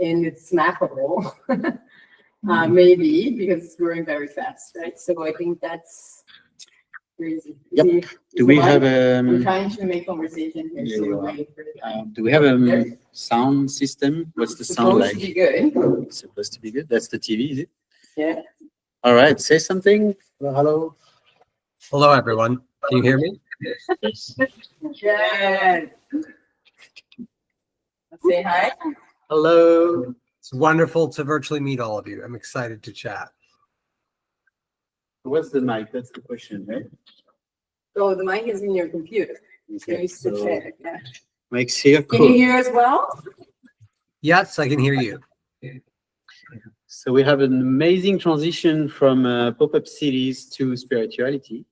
and it's mappable. Maybe because it's growing very fast, right? So I think that's crazy. Yep. Do we have I'm trying to make conversation here, so we're waiting for it. Do we have a sound system? What's the sound like? Supposed to be good. It's supposed to be good. That's the TV, is it? Yeah. All right. Say something. Hello. Hello, everyone. Can you hear me? Yeah. Say hi. Hello. It's wonderful to virtually meet all of you. I'm excited to chat. What's the mic? That's the question, right? So the mic is in your computer. Okay, So check. Yeah. Mic's here. Can Cool. you hear as well? Yes, I can hear you. So we have an amazing transition from pop-up cities to spirituality.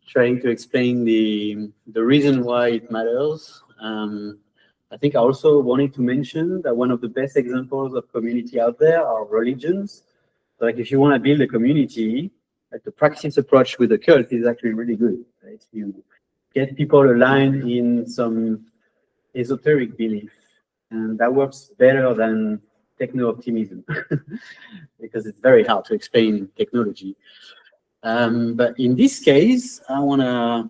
Trying to explain the reason why it matters. I think I also wanted to mention that one of the best examples of community out there are religions. So like if you want to build a community, like the practice approach with the cult is actually really good. Right? You get people aligned in some esoteric belief, and that works better than Techno Optimism because it's very hard to explain technology. But in this case, I wanna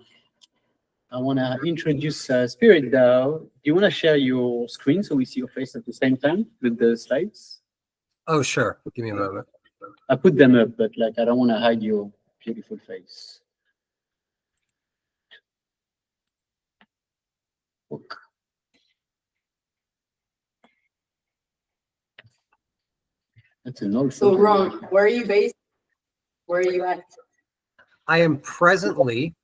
introduce Spirit DAO. Do you wanna share your screen so we see your face at the same time with the slides? Oh, sure. Give me a moment. I put them up, but like I don't wanna hide your beautiful face. Look. That's an old So photo. Ron, where are you based? Where are you at? I am presently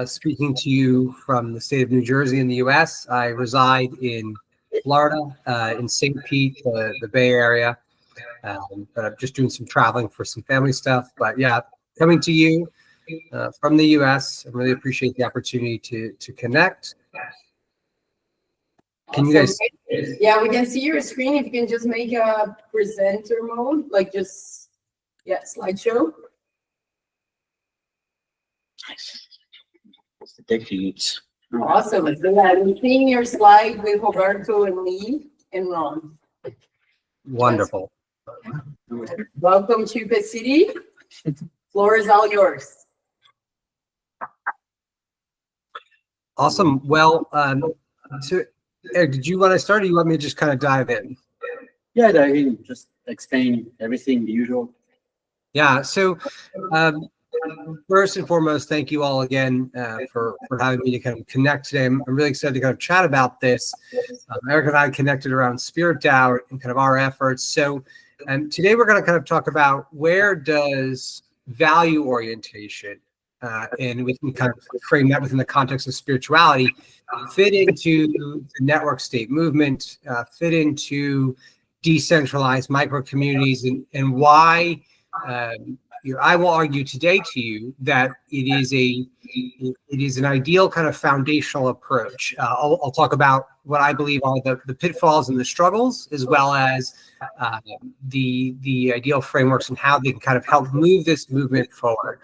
speaking to you from the state of New Jersey in the U.S. I reside in Florida, in St. Pete, the Bay Area. But I'm just doing some traveling for some family stuff. But yeah, coming to you from the U.S. I really appreciate the opportunity to connect. Can you guys? Yeah, we can see your screen. If you can just make a presenter mode, like just, yeah, slideshow. It's the techniques. Awesome. So I'm seeing your slide with Roberto and Lee and Ron. Wonderful. Welcome to the city. Floor is all yours. Awesome. Well, so Eric, did you want to start, or you want me to just kind of dive in? Yeah, I mean, just explain everything, the usual. Yeah. So first and foremost, thank you all again for having me to kind of connect today. I'm really excited to kind of chat about this. Eric and I connected around Spirit DAO and kind of our efforts. So today we're going to kind of talk about where does value orientation, and we can kind of frame that within the context of spirituality, fit into the network state movement, fit into decentralized micro communities, and why I will argue today to you that it is an ideal kind of foundational approach. I'll talk about what I believe are the pitfalls and the struggles, as well as the ideal frameworks and how they can kind of help move this movement forward.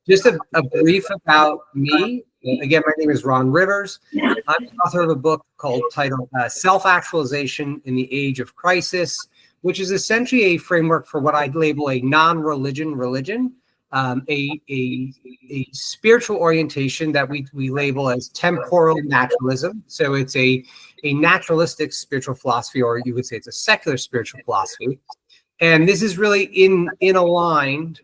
Just a brief about me. Again, my name is Ron Rivers. I'm the author of a book titled Self-Actualization in the Age of Crisis, which is essentially a framework for what I'd label a non-religion religion, a spiritual orientation that we label as temporal naturalism. So it's a naturalistic spiritual philosophy, or you would say it's a secular spiritual philosophy. And this is really in aligned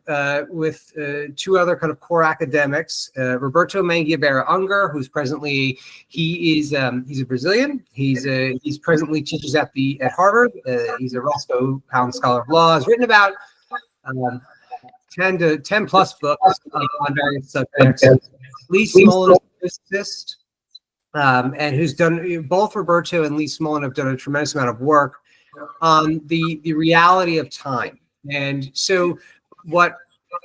with two other kind of core academics, Roberto Mangueira-Unger, who's presently he's a Brazilian. He's presently teaches at Harvard. He's a Roscoe Pound Scholar of Law. Has written about 10 plus books on various subjects. Lee Smolin is a physicist, and who's done both Roberto and Lee Smolin have done a tremendous amount of work on the reality of time. And so what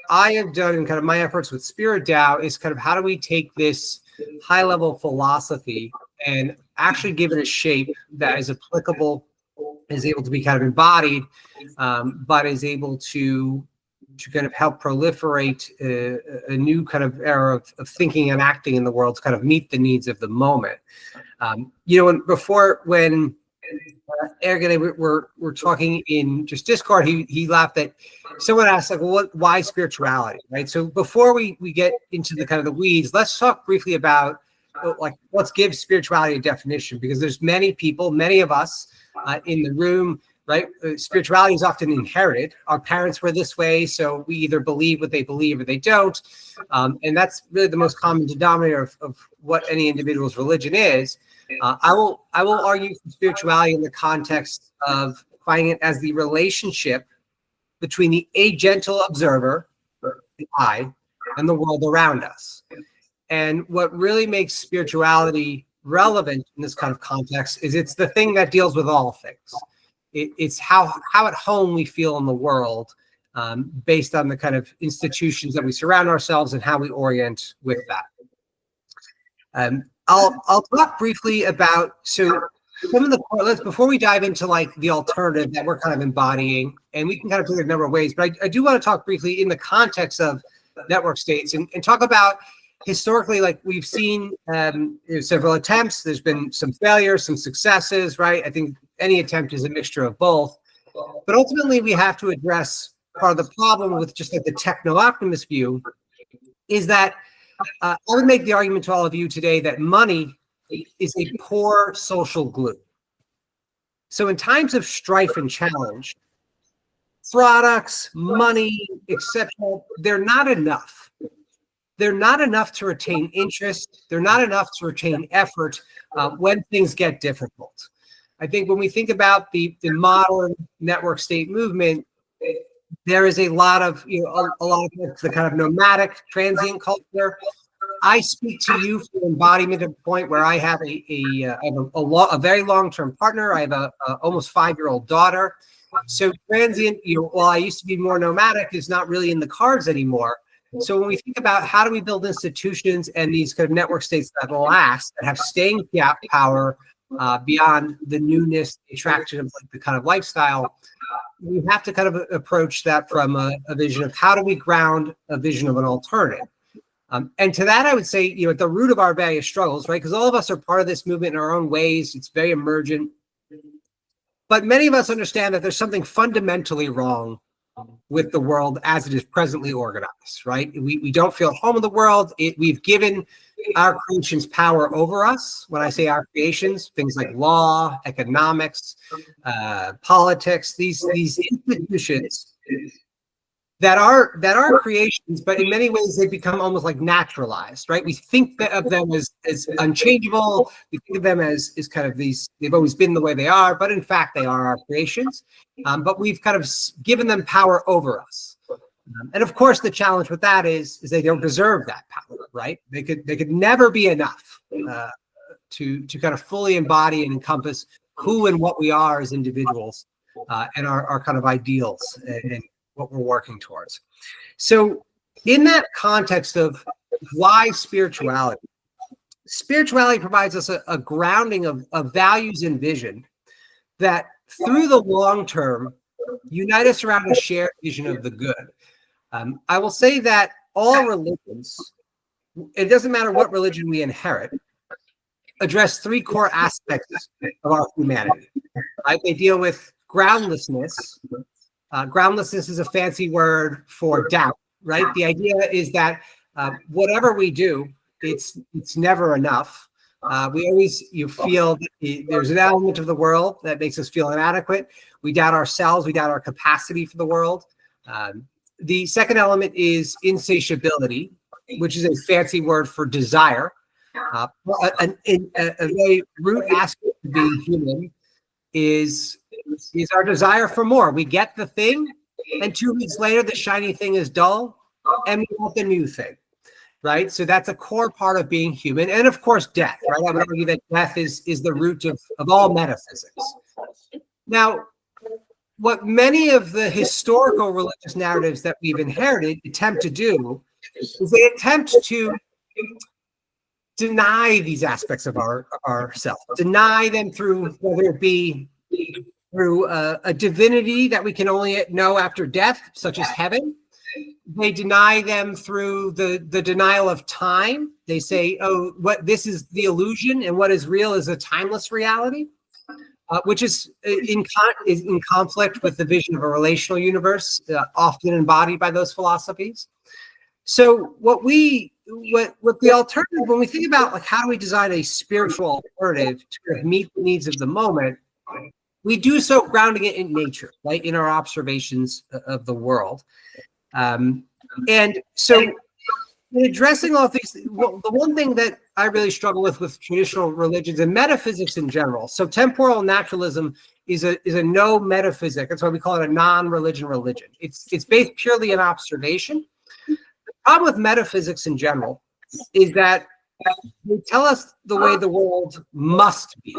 I have done in kind of my efforts with Spirit DAO is kind of how do we take this high level philosophy and actually give it a shape that is applicable, is able to be kind of embodied, but is able to kind of help proliferate a new kind of era of thinking and acting in the world to kind of meet the needs of the moment. Eric and I we're talking in just Discord. He laughed at someone asked like, well, why spirituality, right? So before we get into the kind of the weeds, let's talk briefly about like let's give spirituality a definition, because there's many people, many of us in the room, right? Spirituality is often inherited. Our parents were this way, so we either believe what they believe or they don't, and that's really the most common denominator of what any individual's religion is. I will argue for spirituality in the context of finding it as the relationship between the agental observer, the I, and the world around us. And what really makes spirituality relevant in this kind of context is it's the thing that deals with all things. It's how at home we feel in the world, based on the kind of institutions that we surround ourselves and how we orient with that. I'll talk briefly about some of the before we dive into like the alternative that we're kind of embodying, and we can kind of do it a number of ways, but I do want to talk briefly in the context of network states and talk about historically, like we've seen several attempts. There's been some failures, some successes, right? I think any attempt is a mixture of both, but ultimately we have to address part of the problem with just like the techno-optimist view is that I would make the argument to all of you today that money is a poor social glue. So in times of strife and challenge, products, money, exceptional, they're not enough. They're not enough to retain interest. They're not enough to retain effort when things get difficult. I think when we think about the modern network state movement, there is a lot of the kind of nomadic transient culture. I speak to you from embodiment of a point where I have a very long-term partner. I have a almost 5-year-old daughter. So transient, while I used to be more nomadic, is not really in the cards anymore. So when we think about how do we build institutions and these kind of network states that last, that have staying power beyond the newness, the attraction of like the kind of lifestyle, we have to kind of approach that from a vision of how do we ground a vision of an alternative. And to that, I would say, at the root of our various struggles, right? Because all of us are part of this movement in our own ways. It's very emergent. But many of us understand that there's something fundamentally wrong with the world as it is presently organized, right? We don't feel at home in the world. We've given our creations power over us. When I say our creations, things like law, economics, politics, these institutions that are creations, but in many ways they become almost like naturalized, right? We think of them as unchangeable. We think of them as kind of these, they've always been the way they are, but in fact they are our creations. But we've kind of given them power over us. And of course the challenge with that is they don't deserve that power, right? They could never be enough to kind of fully embody and encompass who and what we are as individuals and our kind of ideals and what we're working towards. So in that context of why spirituality provides us a grounding of values and vision that through the long term unite us around a shared vision of the good. I will say that all religions, it doesn't matter what religion we inherit, address 3 core aspects of our humanity. Right? They deal with groundlessness. Groundlessness is a fancy word for doubt, right? The idea is that whatever we do, it's never enough. We always feel that there's an element of the world that makes us feel inadequate. We doubt ourselves. We doubt our capacity for the world. The second element is insatiability, which is a fancy word for desire. A very root aspect of being human is our desire for more. We get the thing, and 2 weeks later, the shiny thing is dull, and we want the new thing, right? So that's a core part of being human. And of course, death, right? I would argue that death is the root of all metaphysics. Now, what many of the historical religious narratives that we've inherited attempt to do is they attempt to deny these aspects of ourself, deny them through whether it be through a divinity that we can only know after death, such as heaven. They deny them through the denial of time. They say, oh, this is the illusion and what is real is a timeless reality. which is in conflict with the vision of a relational universe, often embodied by those philosophies. So the alternative, when we think about like how do we design a spiritual alternative to kind of meet the needs of the moment, we do so grounding it in nature, right, in our observations of the world. And so in addressing all of these, the one thing that I really struggle with traditional religions and metaphysics in general. So temporal naturalism is a no metaphysic. That's why we call it a non-religion religion. It's based purely on observation. The problem with metaphysics in general is that they tell us the way the world must be.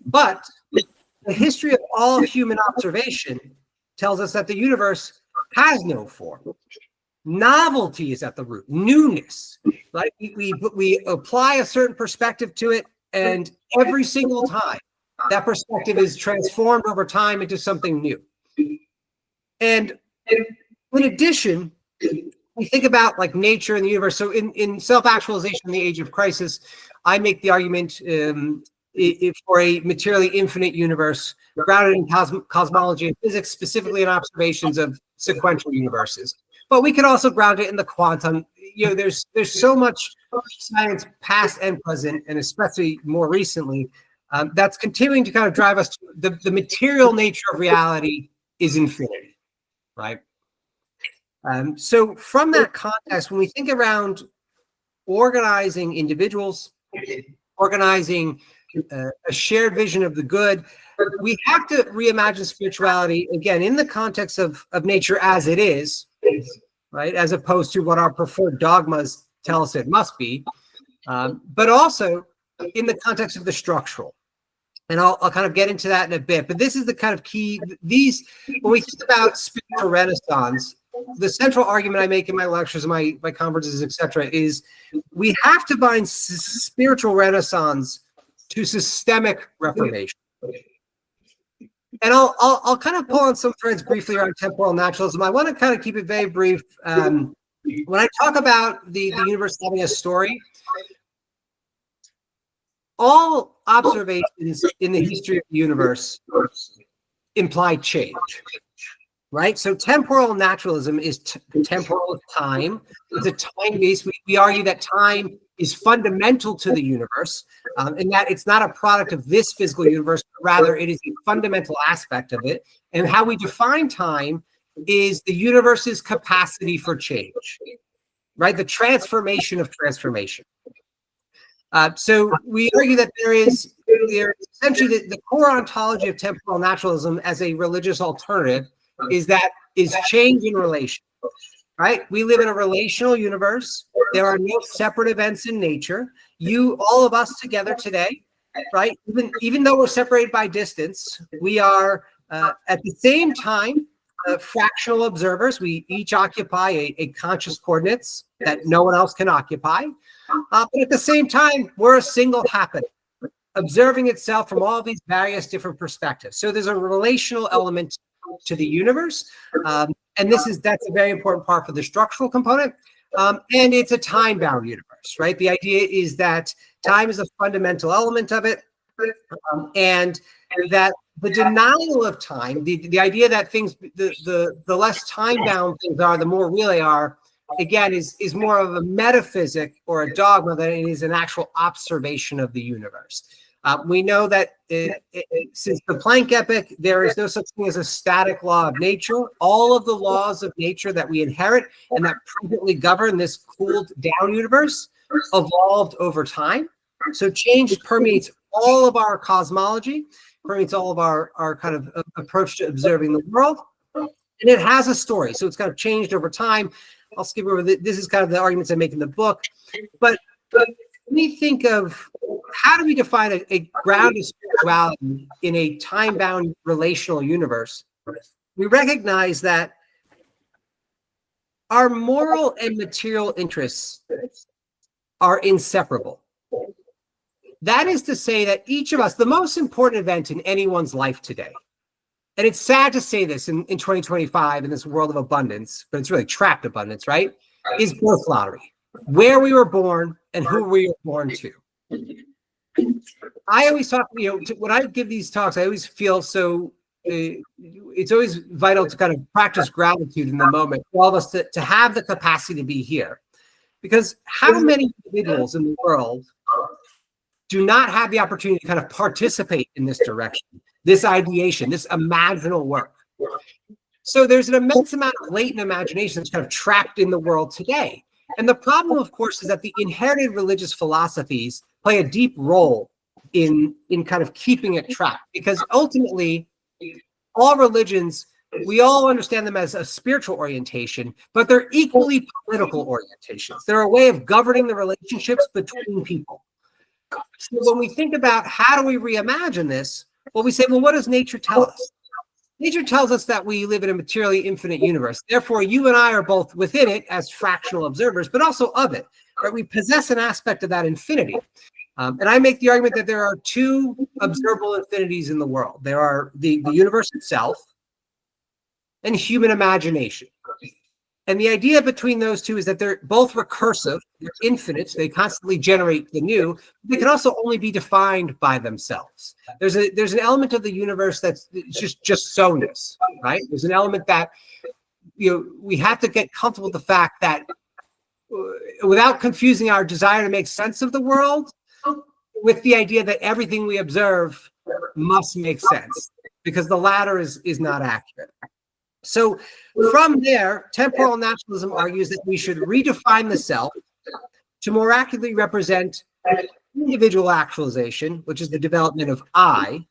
But the history of all human observation tells us that the universe has no form. Novelty is at the root, newness, right? We apply a certain perspective to it, and every single time that perspective is transformed over time into something new. And in addition, we think about like nature and the universe. So in self-actualization in the age of crisis, I make the argument for a materially infinite universe grounded in cosmology and physics, specifically in observations of sequential universes. But we could also ground it in the quantum. There's so much science, past and present, and especially more recently, that's continuing to kind of drive us to the material nature of reality is infinity, right? So from that context, when we think around organizing individuals, organizing a shared vision of the good, we have to reimagine spirituality, again, in the context of nature as it is, right? As opposed to what our preferred dogmas tell us it must be, but also in the context of the structural. And I'll kind of get into that in a bit, but this is the kind of key. When we think about spiritual renaissance, the central argument I make in my lectures, my conferences, etc., is we have to bind spiritual renaissance to systemic reformation. And I'll kind of pull on some threads briefly around temporal naturalism. I want to kind of keep it very brief. When I talk about the universe having a story, all observations in the history of the universe imply change, right? So temporal naturalism is temporal time. It's a time-based. We argue that time is fundamental to the universe, and that it's not a product of this physical universe, but rather it is a fundamental aspect of it. And how we define time is the universe's capacity for change, right? The transformation of transformation. So we argue that there is essentially the core ontology of temporal naturalism as a religious alternative is change in relation, right? We live in a relational universe. There are no separate events in nature. All of us together today, right? Even though we're separated by distance, we are at the same time fractional observers. We each occupy a conscious coordinates that no one else can occupy. But at the same time, we're a single happening, observing itself from all these various different perspectives. So there's a relational element to the universe. And that's a very important part for the structural component. And it's a time-bound universe, right? The idea is that time is a fundamental element of it. And that the denial of time, the idea that things, the less time-bound things are, the more real they are, again, is more of a metaphysic or a dogma than it is an actual observation of the universe. We know that since the Planck epoch, there is no such thing as a static law of nature. All of the laws of nature that we inherit and that presently govern this cooled down universe evolved over time. So change permeates all of our cosmology, permeates all of our kind of approach to observing the world. And it has a story. So it's kind of changed over time. I'll skip over this is kind of the arguments I make in the book. But when we think of how do we define a ground of spirituality in a time-bound relational universe, we recognize that our moral and material interests are inseparable. That is to say that each of us, the most important event in anyone's life today, and it's sad to say this in 2025 in this world of abundance, but it's really trapped abundance, right? Is birth lottery. Where we were born and who we were born to. I always talk, when I give these talks, I always feel so, it's always vital to kind of practice gratitude in the moment for all of us to have the capacity to be here. Because how many individuals in the world do not have the opportunity to kind of participate in this direction, this ideation, this imaginal work? So there's an immense amount of latent imagination that's kind of trapped in the world today. And the problem, of course, is that the inherited religious philosophies play a deep role in kind of keeping it trapped. Because ultimately, all religions, we all understand them as a spiritual orientation, but they're equally political orientations. They're a way of governing the relationships between people. So when we think about how do we reimagine this, well, we say, well, what does nature tell us? Nature tells us that we live in a materially infinite universe. Therefore, you and I are both within it as fractional observers, but also of it. Right? We possess an aspect of that infinity. And I make the argument that there are two observable infinities in the world. There are the universe itself and human imagination. And the idea between those two is that they're both recursive, they're infinite, they constantly generate the new. They can also only be defined by themselves. There's an element of the universe that's just so-ness, right? There's an element that we have to get comfortable with the fact that without confusing our desire to make sense of the world with the idea that everything we observe must make sense, because the latter is not accurate. So from there, temporal naturalism argues that we should redefine the self to more accurately represent individual actualization, which is the development of I,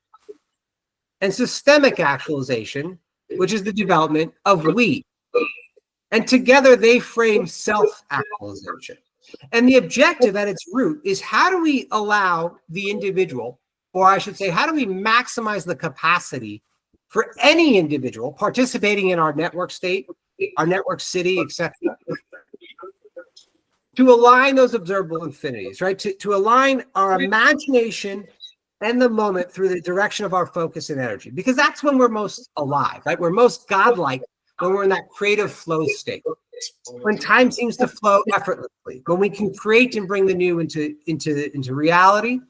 and systemic actualization, which is the development of we. And together they frame self-actualization. And the objective at its root is, how do we allow the individual, or I should say, how do we maximize the capacity for any individual participating in our network state, our network city, etc., to align those observable infinities, right? To align our imagination and the moment through the direction of our focus and energy, because that's when we're most alive, right? We're most godlike when we're in that creative flow state, when time seems to flow effortlessly, when we can create and bring the new into reality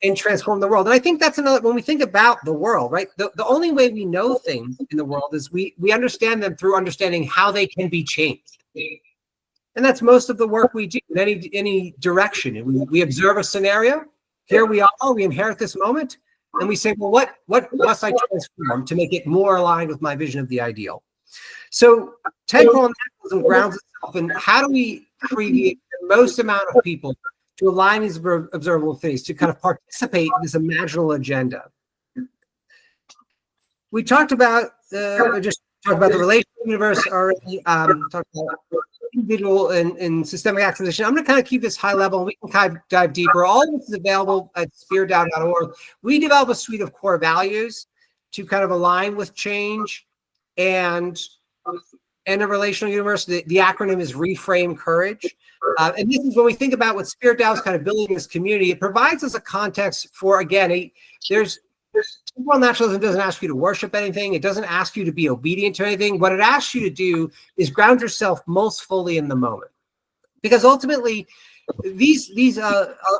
and transform the world. And I think that's another, when we think about the world, right? The only way we know things in the world is we understand them through understanding how they can be changed. And that's most of the work we do in any direction. We observe a scenario. Here we are, we inherit this moment, and we say, well, what must I transform to make it more aligned with my vision of the ideal? So temporal naturalism grounds itself in how do we create the most amount of people to align these observable things, to kind of participate in this imaginal agenda. We talked about, the relational universe already, talked about individual and systemic actualization. I'm going to kind of keep this high level, and we can kind of dive deeper. All of this is available at speardown.org. We develop a suite of core values to kind of align with change and a relational universe. The acronym is REFRAME Courage. And this is when we think about what Spirit DAO is kind of building this community. It provides us a context for, again, temporal naturalism doesn't ask you to worship anything. It doesn't ask you to be obedient to anything. What it asks you to do is ground yourself most fully in the moment. Because ultimately,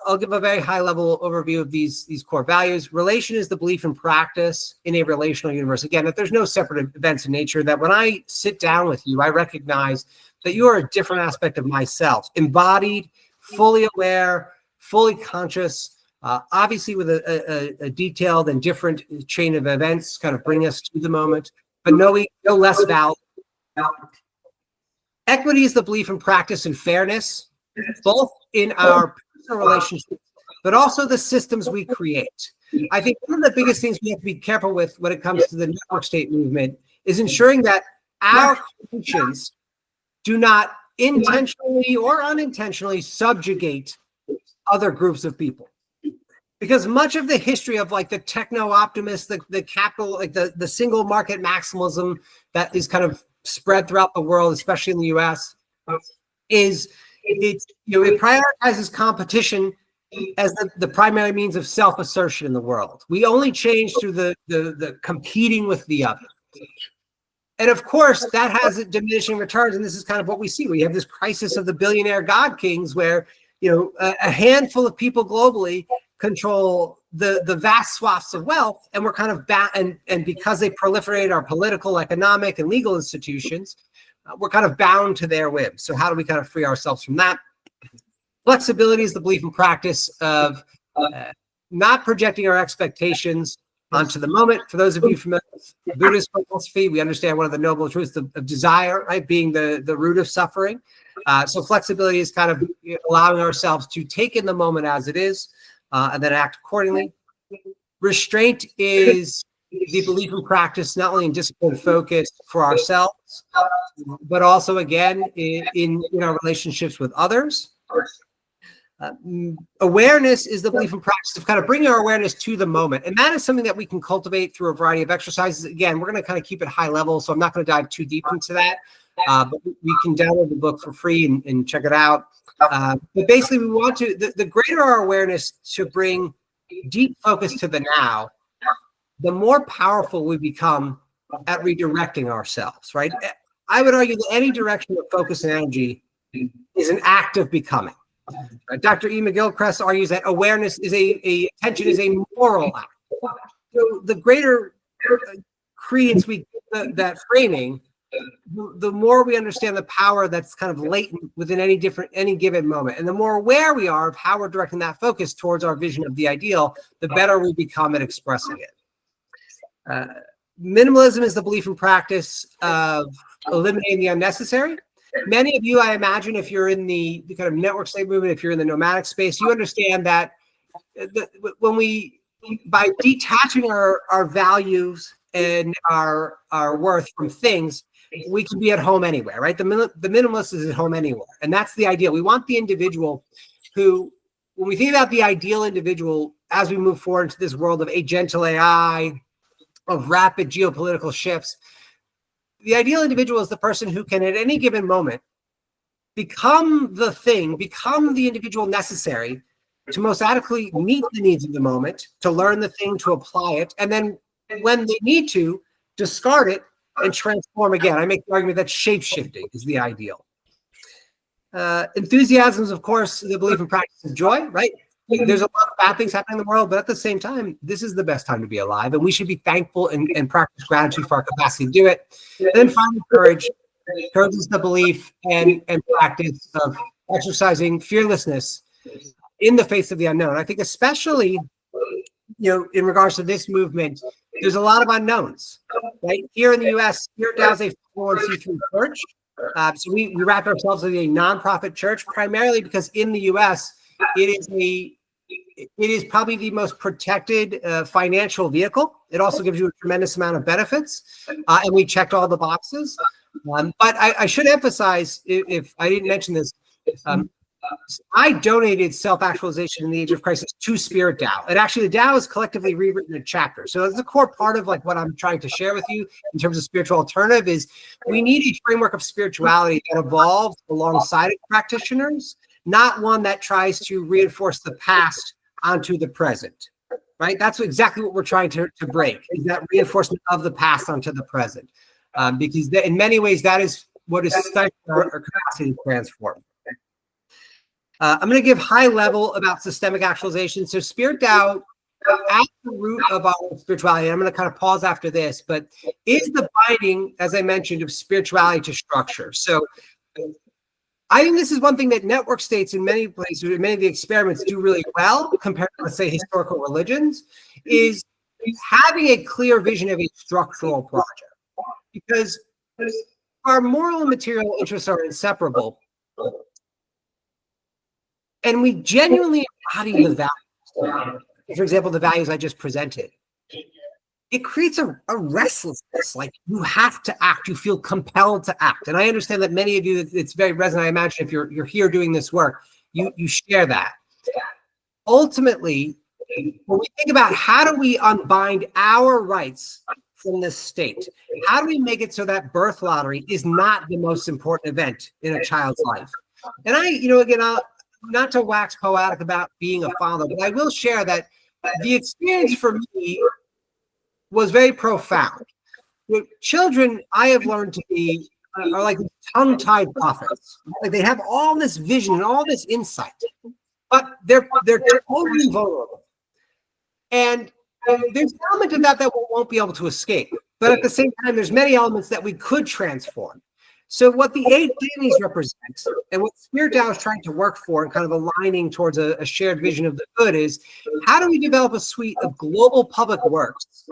I'll give a very high level overview of these core values. Relation is the belief and practice in a relational universe. Again, that there's no separate events in nature, that when I sit down with you, I recognize that you are a different aspect of myself, embodied, fully aware, fully conscious, obviously with a detailed and different chain of events kind of bring us to the moment, but no less valid. Equity is the belief and practice in fairness, both in our personal relationships, but also the systems we create. I think one of the biggest things we have to be careful with when it comes to the network state movement is ensuring that our creations do not intentionally or unintentionally subjugate other groups of people. Because much of the history of like the techno optimists, the capital, like the single market maximalism that is kind of spread throughout the world, especially in the US, it prioritizes competition as the primary means of self-assertion in the world. We only change through the competing with the other. And of course, that has diminishing returns. And this is kind of what we see. We have this crisis of the billionaire god kings where, a handful of people globally control the vast swaths of wealth, and we're kind of and because they proliferate our political, economic, and legal institutions, we're kind of bound to their whims. So how do we kind of free ourselves from that? Flexibility is the belief and practice of not projecting our expectations onto the moment. For those of you familiar with Buddhist philosophy, we understand one of the noble truths of desire, right, being the root of suffering. So flexibility is kind of allowing ourselves to take in the moment as it is, and then act accordingly. Restraint is the belief and practice not only in discipline focus for ourselves, but also, again, in our relationships with others. Awareness is the belief and practice of kind of bringing our awareness to the moment. And that is something that we can cultivate through a variety of exercises. Again, we're going to kind of keep it high level, so I'm not going to dive too deep into that. But we can download the book for free and check it out. But basically, we want to, the greater our awareness to bring deep focus to the now, the more powerful we become at redirecting ourselves, right? I would argue that any direction of focus and energy is an act of becoming. Dr. E. McGilchrist argues that awareness is attention is a moral act. So the greater credence we give that framing, the more we understand the power that's kind of latent within any given moment, and the more aware we are of how we're directing that focus towards our vision of the ideal, the better we become at expressing it. Minimalism is the belief and practice of eliminating the unnecessary. Many of you, I imagine, if you're in the kind of network state movement, if you're in the nomadic space, you understand that when by detaching our values and our worth from things, we can be at home anywhere, right? The minimalist is at home anywhere. And that's the ideal. We want the individual who, when we think about the ideal individual, as we move forward into this world of agential AI, of rapid geopolitical shifts, the ideal individual is the person who can, at any given moment, become the individual necessary to most adequately meet the needs of the moment, to learn the thing, to apply it, and then when they need to, discard it and transform again. I make the argument that shape-shifting is the ideal. Enthusiasm is, of course, the belief and practice of joy, right? There's a lot of bad things happening in the world, but at the same time, this is the best time to be alive, and we should be thankful and practice gratitude for our capacity to do it. And then finally, courage. Courage is the belief and practice of exercising fearlessness in the face of the unknown. I think especially, in regards to this movement, there's a lot of unknowns, right? Here in the U.S., Spirit DAO is a 401c3 church. So we wrap ourselves as a nonprofit church, primarily because in the U.S., it is probably the most protected financial vehicle. It also gives you a tremendous amount of benefits, and we checked all the boxes. But I should emphasize, if I didn't mention this, I donated self-actualization in the age of crisis to Spirit DAO. And actually, the DAO is collectively rewritten in chapters. So it's a core part of what I'm trying to share with you in terms of spiritual alternative is we need a framework of spirituality that evolves alongside of practitioners, not one that tries to reinforce the past onto the present, right? That's exactly what we're trying to break, is that reinforcement of the past onto the present. Because in many ways, that is what is stifling our capacity to transform. I'm going to give high level about systemic actualization. So Spirit DAO, at the root of our spirituality, and I'm going to kind of pause after this, but is the binding, as I mentioned, of spirituality to structure. So I think this is one thing that network states in many places, in many of the experiments do really well compared to, let's say, historical religions, is having a clear vision of a structural project. Because our moral and material interests are inseparable. And we genuinely embody the values. For example, the values I just presented. It creates a restlessness, like you have to act, you feel compelled to act. And I understand that many of you, it's very resonant. I imagine if you're here doing this work, you share that. Ultimately, when we think about how do we unbind our rights from this state, how do we make it so that birth lottery is not the most important event in a child's life? And again, not to wax poetic about being a father, but I will share that the experience for me was very profound. With children, I have learned to be are like tongue-tied prophets. Like they have all this vision and all this insight, but they're totally vulnerable. And there's an element of that that we won't be able to escape. But at the same time, there's many elements that we could transform. So what the 8 dignities represent, and what Spirit DAO is trying to work for and kind of aligning towards a shared vision of the good, is how do we develop a suite of global public works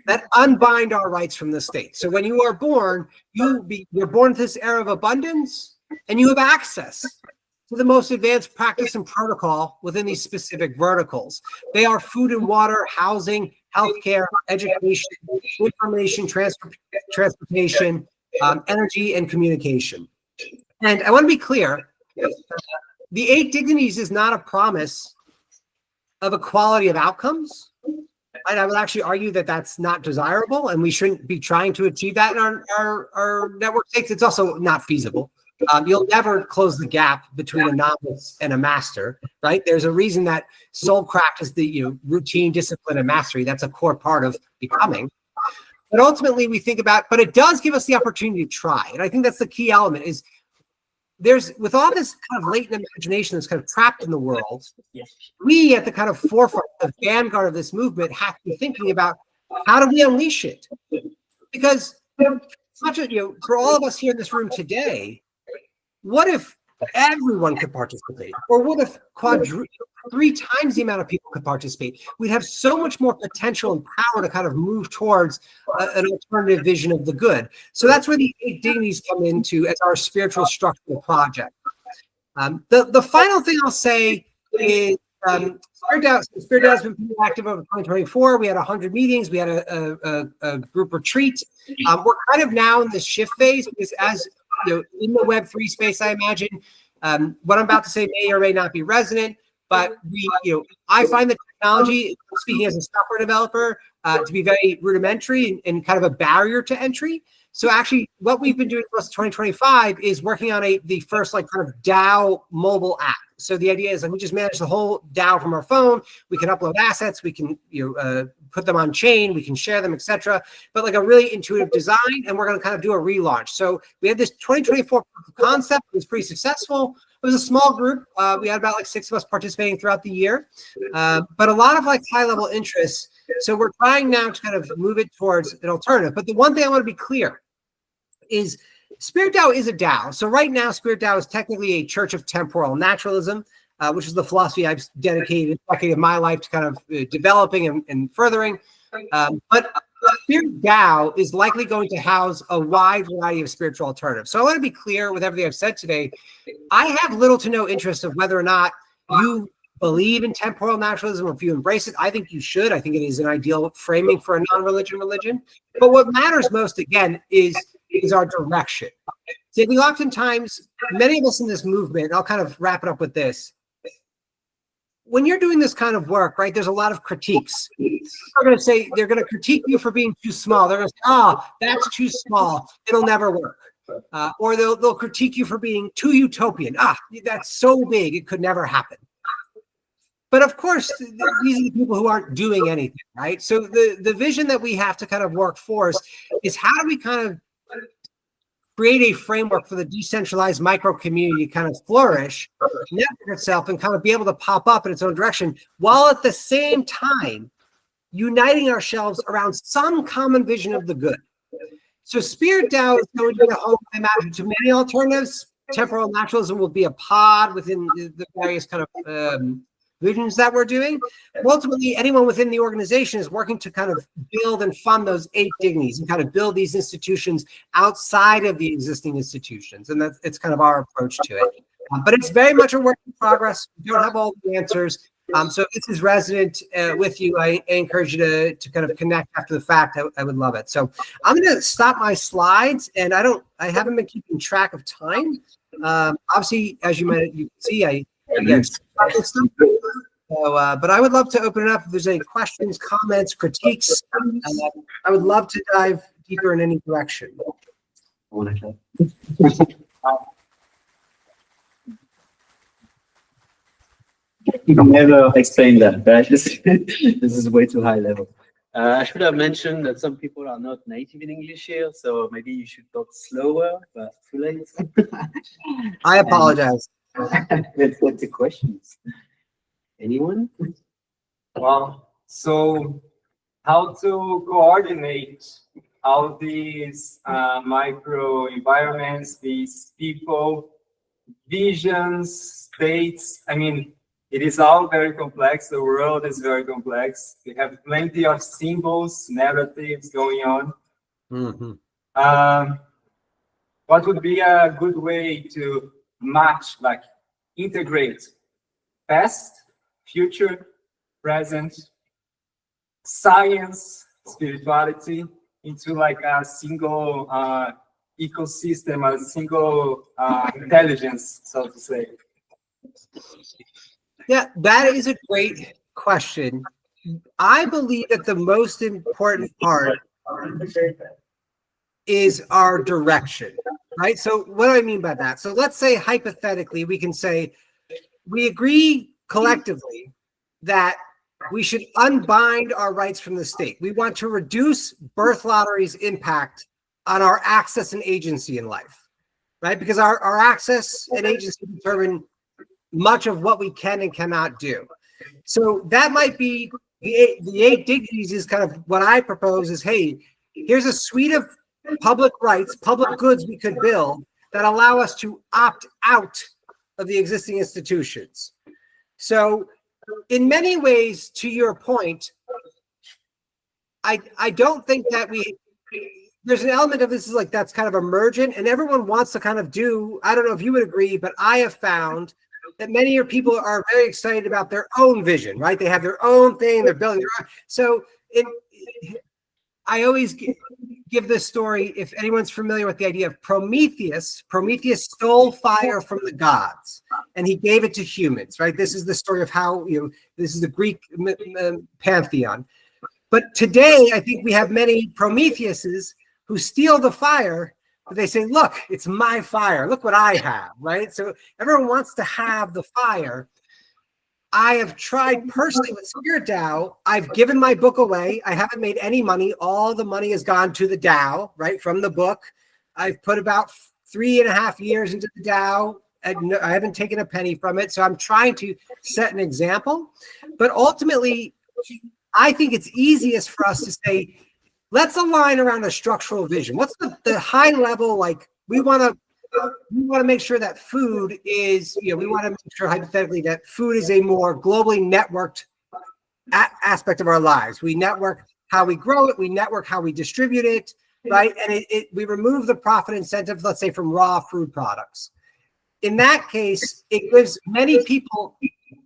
that unbind our rights from the state? So when you are born, you're born into this era of abundance, and you have access to the most advanced practice and protocol within these specific verticals. They are food and water, housing, healthcare, education, information, transportation, energy, and communication. And I want to be clear, the 8 dignities is not a promise of equality of outcomes. And I would actually argue that that's not desirable, and we shouldn't be trying to achieve that in our network states. It's also not feasible. You'll never close the gap between a novice and a master, right? There's a reason that soulcraft is the routine, discipline, and mastery. That's a core part of becoming. But ultimately, we think about, but it does give us the opportunity to try. And I think that's the key element is with all this kind of latent imagination that's kind of trapped in the world, we at the kind of forefront, the vanguard of this movement, have to be thinking about how do we unleash it? Because for all of us here in this room today, what if everyone could participate? Or what if 3 times the amount of people could participate? We'd have so much more potential and power to kind of move towards an alternative vision of the good. So that's where the 8 dignities come into as our spiritual structural project. The final thing I'll say is Spirit DAO has been pretty active over 2024. We had 100 meetings. We had a group retreat. We're kind of now in this shift phase because as in the Web3 space, I imagine what I'm about to say may or may not be resonant, but I find the technology, speaking as a software developer, to be very rudimentary and kind of a barrier to entry. So actually, what we've been doing for us 2025 is working on the first kind of DAO mobile app. So the idea is we just manage the whole DAO from our phone. We can upload assets. We can put them on chain. We can share them, etc. But a really intuitive design, and we're going to kind of do a relaunch. So we had this 2024 concept. It was pretty successful. It was a small group. We had about 6 of us participating throughout the year, but a lot of high-level interest. So we're trying now to kind of move it towards an alternative. But the one thing I want to be clear is Spirit DAO is a DAO. So right now, Spirit DAO is technically a church of temporal naturalism, which is the philosophy I've dedicated a decade of my life to kind of developing and furthering. But Spirit DAO is likely going to house a wide variety of spiritual alternatives. So I want to be clear with everything I've said today. I have little to no interest of whether or not you believe in temporal naturalism or if you embrace it. I think you should. I think it is an ideal framing for a non-religion religion. But what matters most, again, is our direction. See, oftentimes, many of us in this movement, I'll kind of wrap it up with this. When you're doing this kind of work, right, there's a lot of critiques. They're going to critique you for being too small. They're going to say, that's too small. It'll never work. Or they'll critique you for being too utopian. That's so big. It could never happen. But of course, these are the people who aren't doing anything, right? So the vision that we have to kind of work for is how do we kind of create a framework for the decentralized micro community to kind of flourish, network itself, and kind of be able to pop up in its own direction, while at the same time uniting ourselves around some common vision of the good. So Spirit DAO is going to be a home, I imagine, to many alternatives. Temporal naturalism will be a pod within the various kind of visions that we're doing. Ultimately, anyone within the organization is working to kind of build and fund those 8 dignities and kind of build these institutions outside of the existing institutions. And it's kind of our approach to it. But it's very much a work in progress. We don't have all the answers. So if this is resonant with you, I encourage you to kind of connect after the fact. I would love it. So I'm going to stop my slides, and I haven't been keeping track of time. Obviously, as you can see, but I would love to open it up if there's any questions, comments, critiques. I would love to dive deeper in any direction. You can never explain that, but this is way too high level. I should have mentioned that some people are not native in English here, so maybe you should talk slower, but too late. I apologize. Let's get to questions. Anyone? Well, So how to coordinate all these micro environments, these people, visions, states. I mean, it is all very complex. The world is very complex. We have plenty of symbols, narratives going on. What would be a good way to match, like integrate past, future, present, science, spirituality into like a single ecosystem, a single intelligence, so to say? Yeah, that is a great question. I believe that the most important part is our direction, right? So what do I mean by that? So let's say hypothetically, we can say we agree collectively that we should unbind our rights from the state. We want to reduce birth lottery's impact on our access and agency in life, right? Because our access and agency determine much of what we can and cannot do. So that might be the eight dignities is kind of what I propose is, hey, here's a suite of public rights, public goods we could build that allow us to opt out of the existing institutions. So in many ways, to your point, I don't think that there's an element of this is like that's kind of emergent and everyone wants to kind of do, I don't know if you would agree, but I have found that many of your people are very excited about their own vision, right? They have their own thing, they're building their own. So I always give this story, if anyone's familiar with the idea of Prometheus. Prometheus stole fire from the gods and he gave it to humans, right? This is the story of how, this is the Greek pantheon. But today, I think we have many Prometheuses who steal the fire, but they say, look, it's my fire. Look what I have, right? So everyone wants to have the fire. I have tried personally with Spirit DAO. I've given my book away. I haven't made any money. All the money has gone to the DAO, right, from the book. I've put about 3.5 years into the DAO. I haven't taken a penny from it. So I'm trying to set an example. But ultimately, I think it's easiest for us to say, let's align around a structural vision. What's the high level, like, we want to make sure that food is, we want to make sure hypothetically that food is a more globally networked aspect of our lives. We network how we grow it, we network how we distribute it, right? And we remove the profit incentive, let's say, from raw food products. In that case, it gives many people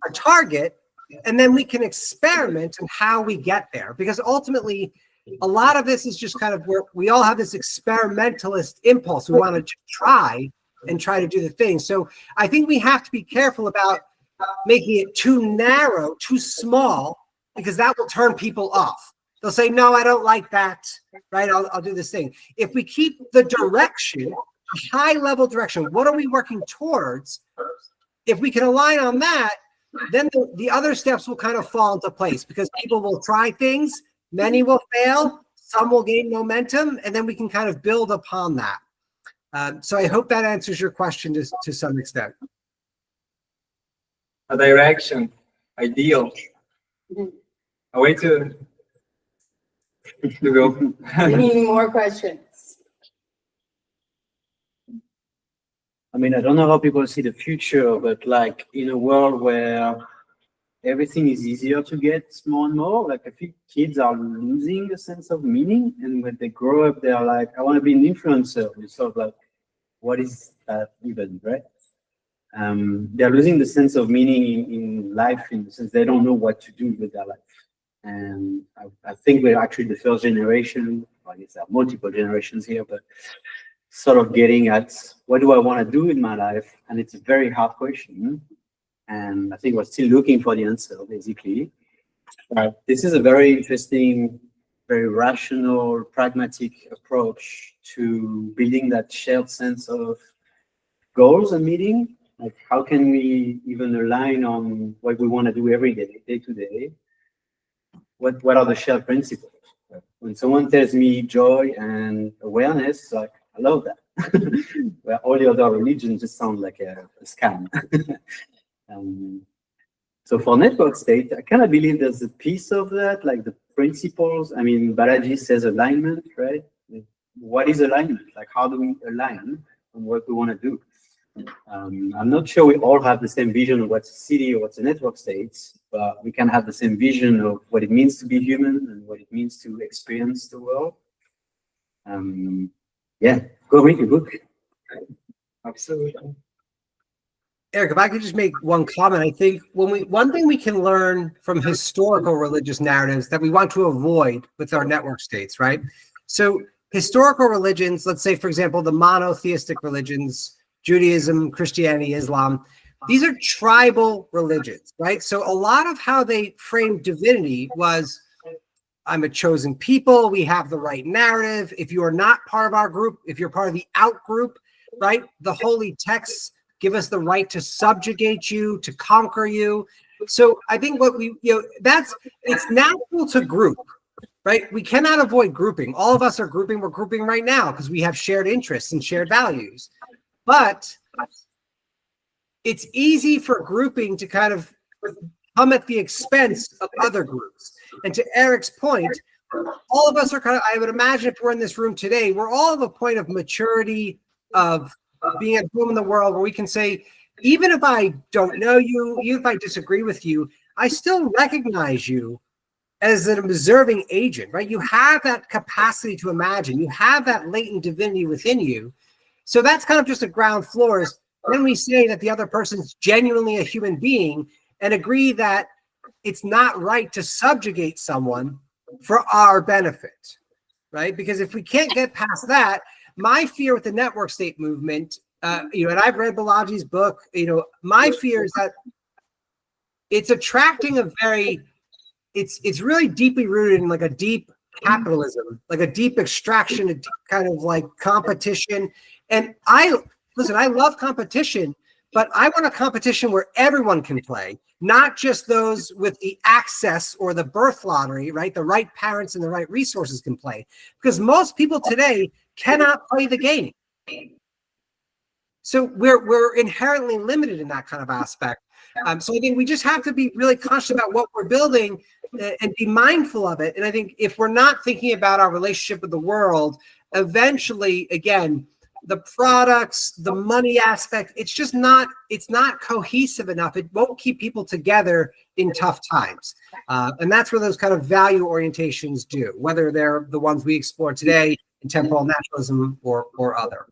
a target, and then we can experiment on how we get there. Because ultimately, a lot of this is just kind of where we all have this experimentalist impulse. We want to try to do the thing. So I think we have to be careful about making it too narrow, too small, because that will turn people off. They'll say, no, I don't like that, right? I'll do this thing. If we keep the direction, high level direction, what are we working towards? If we can align on that, then the other steps will kind of fall into place because people will try things. Many will fail, some will gain momentum, and then we can kind of build upon that. So I hope that answers your question to some extent. A direction, ideal, a way to go. Any more questions? I mean, I don't know how people see the future, but like in a world where everything is easier to get more and more, like I think kids are losing a sense of meaning. And when they grow up, they're like, I want to be an influencer. It's sort of like, what is that even, right? They're losing the sense of meaning in life in the sense they don't know what to do with their life. And I think we're actually the first generation, I guess there are multiple generations here, but sort of getting at what do I want to do in my life? And it's a very hard question. And I think we're still looking for the answer, basically. This is a very interesting, very rational, pragmatic approach to building that shared sense of goals and meaning. Like, how can we even align on what we want to do every day, day to day? What are the shared principles? When someone tells me joy and awareness, like, I love that. Where all the other religions just sound like a scam. So So for network state, I kind of believe there's a piece of that, like the principles. I mean, Balaji says alignment, right? What is alignment? Like, how do we align on what we want to do? I'm not sure we all have the same vision of what's a city or what's a network state, but we can have the same vision of what it means to be human and what it means to experience the world. Yeah, go read the book. Absolutely. Eric, if I could just make one comment, I think one thing we can learn from historical religious narratives that we want to avoid with our network states, right? So historical religions, let's say, for example, the monotheistic religions, Judaism, Christianity, Islam, these are tribal religions, right? So a lot of how they framed divinity was, I'm a chosen people, we have the right narrative. If you are not part of our group, if you're part of the out group, right? The holy texts give us the right to subjugate you, to conquer you. So I think what it's natural to group, right? We cannot avoid grouping. All of us are grouping. We're grouping right now because we have shared interests and shared values. But it's easy for grouping to kind of come at the expense of other groups. And to Eric's point, all of us are kind of, I would imagine if we're in this room today, we're all of a point of maturity, of being at home in the world where we can say, even if I don't know you, even if I disagree with you, I still recognize you as an observing agent, right? You have that capacity to imagine. You have that latent divinity within you. So that's kind of just a ground floor. Is when we say that the other person's genuinely a human being and agree that it's not right to subjugate someone for our benefit, right? Because if we can't get past that, my fear with the network state movement, and I've read Balaji's book, my fear is that it's attracting it's really deeply rooted in like a deep capitalism, like a deep extraction, a deep kind of like competition. And I love competition, but I want a competition where everyone can play, not just those with the access or the birth lottery, right? The right parents and the right resources can play, because most people today cannot play the game. So we're inherently limited in that kind of aspect. So I think we just have to be really conscious about what we're building and be mindful of it. And I think if we're not thinking about our relationship with the world, eventually, again, the products, the money aspect, it's not cohesive enough. It won't keep people together in tough times. And that's where those kind of value orientations do, whether they're the ones we explore today in temporal naturalism or other.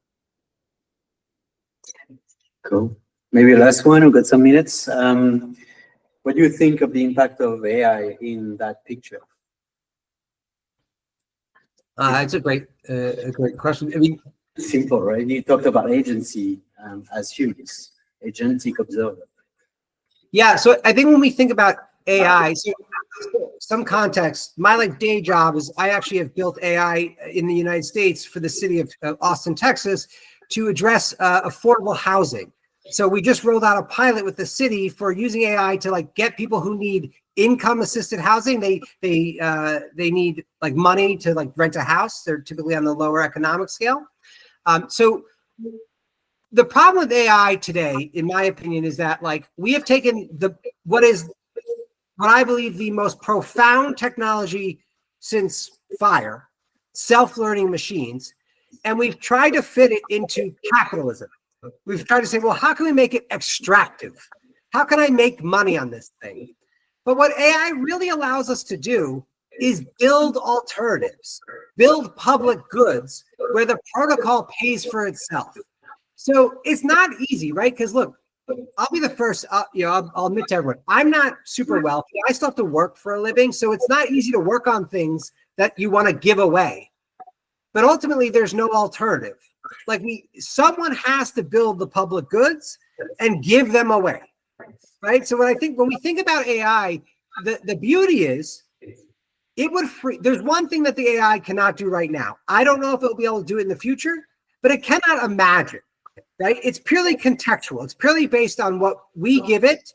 Cool. Maybe last one, we've got some minutes. What do you think of the impact of AI in that picture? It's a great question. I mean, simple, right? You talked about agency as humans, agentic observer. Yeah, so I think when we think about AI, so some context, my day job is I actually have built AI in the United States for the city of Austin, Texas, to address affordable housing. So we just rolled out a pilot with the city for using AI to get people who need income assisted housing. They need money to rent a house. They're typically on the lower economic scale. So the problem with AI today, in my opinion, is that we have taken what I believe the most profound technology since fire, self-learning machines, and we've tried to fit it into capitalism. We've tried to say, well, how can we make it extractive? How can I make money on this thing? But what AI really allows us to do is build alternatives, build public goods where the protocol pays for itself. So it's not easy, right? Because look, I'll be the first, I'll admit to everyone, I'm not super wealthy. I still have to work for a living. So it's not easy to work on things that you want to give away. But ultimately, there's no alternative. Someone has to build the public goods and give them away, right? So when we think about AI, the beauty is it would there's one thing that the AI cannot do right now. I don't know if it'll be able to do it in the future, but it cannot imagine, right? It's purely contextual. It's purely based on what we give it,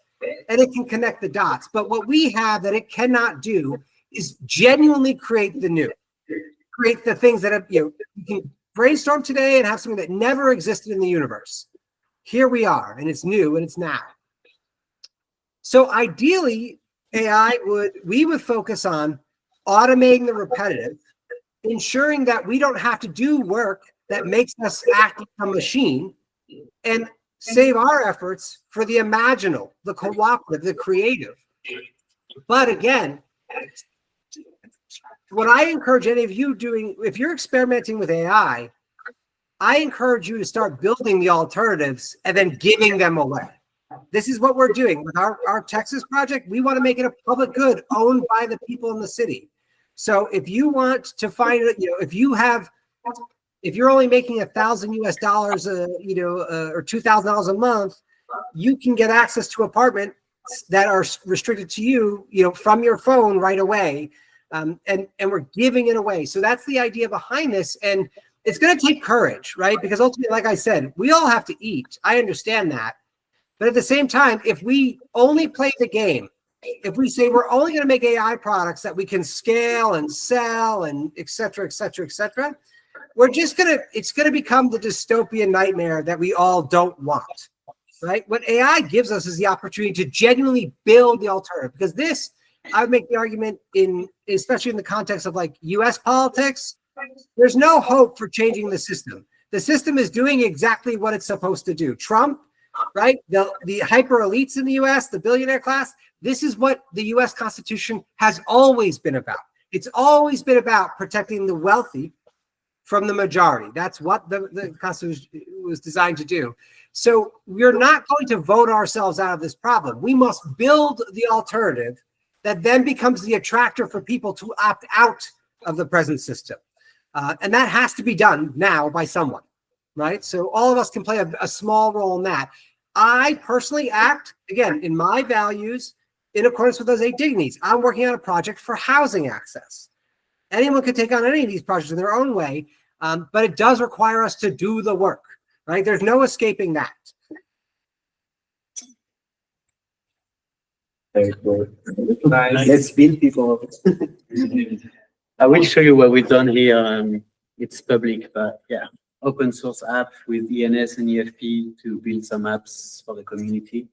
and it can connect the dots. But what we have that it cannot do is genuinely create the new, create the things that you can brainstorm today and have something that never existed in the universe. Here we are, and it's new, and it's now. So ideally, we would focus on automating the repetitive, ensuring that we don't have to do work that makes us act like a machine, and save our efforts for the imaginal, the cooperative, the creative. But again, what I encourage any of you doing, if you're experimenting with AI, I encourage you to start building the alternatives and then giving them away. This is what we're doing with our Texas project. We want to make it a public good owned by the people in the city. So if you want to find it, if you're only making $1,000 US, or $2,000 a month, you can get access to apartments that are restricted to you, from your phone right away. And we're giving it away. So that's the idea behind this. And it's going to take courage, right? Because ultimately, like I said, we all have to eat. I understand that. But at the same time, if we only play the game, if we say we're only going to make AI products that we can scale and sell and et cetera, we're just it's going to become the dystopian nightmare that we all don't want, right? What AI gives us is the opportunity to genuinely build the alternative, because this, I would make the argument especially in the context of like US politics, there's no hope for changing the system. The system is doing exactly what it's supposed to do. Trump, right? The hyper elites in the US, the billionaire class, this is what the US Constitution has always been about. It's always been about protecting the wealthy from the majority. That's what the Constitution was designed to do. So we're not going to vote ourselves out of this problem. We must build the alternative that then becomes the attractor for people to opt out of the present system. And that has to be done now by someone, right? So all of us can play a small role in that. I personally act, again, in my values, in accordance with those 8 dignities. I'm working on a project for housing access. Anyone can take on any of these projects in their own way, but it does require us to do the work, right? There's no escaping that. Very cool. Nice. Let's build people. I will show you what we've done here. It's public, but yeah, open source app with ENS and EFP to build some apps for the community.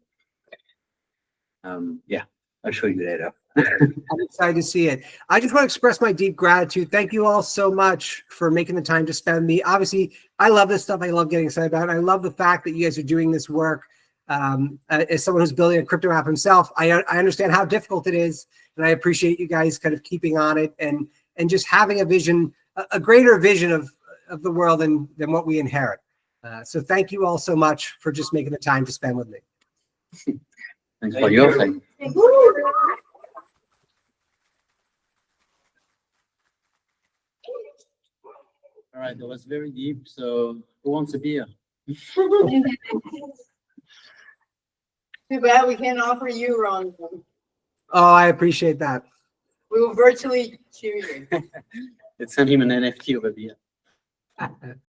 Yeah, I'll show you later. I'm excited to see it. I just want to express my deep gratitude. Thank you all so much for making the time to spend with me. Obviously, I love this stuff. I love getting excited about it. I love the fact that you guys are doing this work. As someone who's building a crypto app himself, I understand how difficult it is, and I appreciate you guys kind of keeping on it and just having a vision, a greater vision of the world than what we inherit. So thank you all so much for just making the time to spend with me. Thanks for your time. All right, that was very deep. So who wants a beer? Too bad we can't offer you, Ron. Oh, I appreciate that. We will virtually cheer you. Let's send him an NFT of a beer.